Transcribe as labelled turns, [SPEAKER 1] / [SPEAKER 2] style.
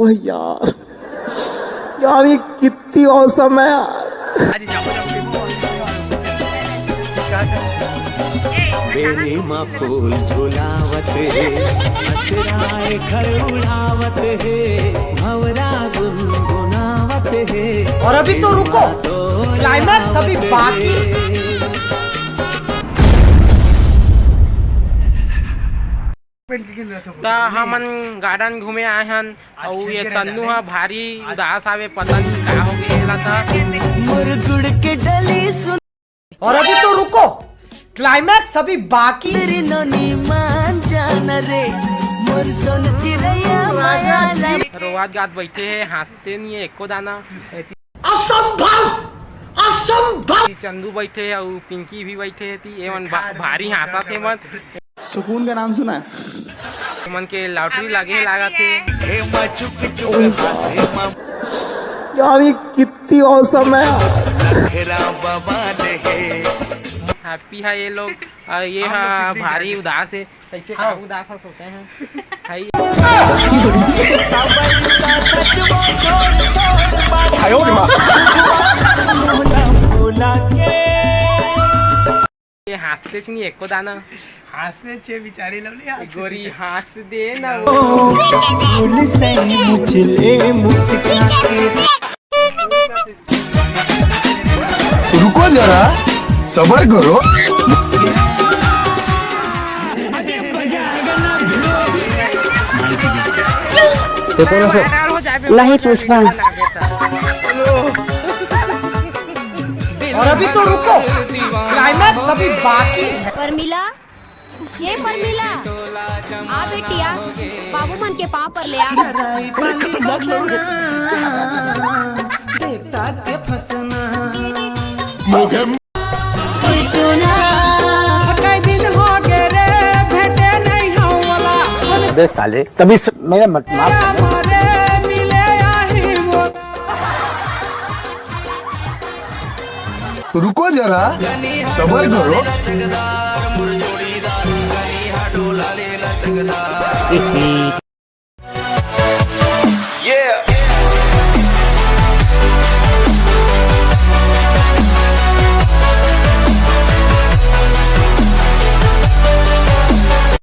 [SPEAKER 1] ओह यार, यार ये कितनी औसम है यार।
[SPEAKER 2] बेनीमा फूल झुलावत है, अचराए घर उड़ावत है, भंवरा गुनगुनावत है।
[SPEAKER 3] और अभी तो रुको, क्लाइमैक्स अभी बाकी।
[SPEAKER 4] हमन गार्डन घूमे आए हन और ये तन्नू हा भारी उदास आवे, पता नहीं का हो गया था।
[SPEAKER 3] मुरगुड़ के डली सुन। और अभी तो रुको, क्लाइमैक्स अभी बाकी।
[SPEAKER 4] रोवात गात बैठे है, हंसते नहीं है एको दाना।
[SPEAKER 3] असंभव, असंभव।
[SPEAKER 4] चंदू बैठे है और पिंकी भी बैठे है थी, एवं भारी हंसा थे मन।
[SPEAKER 1] सुकून का नाम सुना है?
[SPEAKER 4] मन के लॉटरी लगे लगा थे।
[SPEAKER 1] यार ये कितनी औसम है यार।
[SPEAKER 4] हैप्पी है ये लोग, ये है भारी उदास है। कैसे का उदास होते हैं ये हंसते नहीं एको दाना।
[SPEAKER 5] हंसने छे बिचारी लवली
[SPEAKER 4] गोरी हंस दे ना।
[SPEAKER 6] रुको जरा, सबर करो।
[SPEAKER 7] नहीं पुष्पा।
[SPEAKER 3] और अभी तो रुको, क्लाइमैक्स अभी बाकी है।
[SPEAKER 8] परमिला, ये परमिला, आ बेटिया, बाबू मन के पाँव पर ले आ।
[SPEAKER 9] अबे साले, कभी मेरा मत माफ।
[SPEAKER 6] रुको जरा, सबर करो।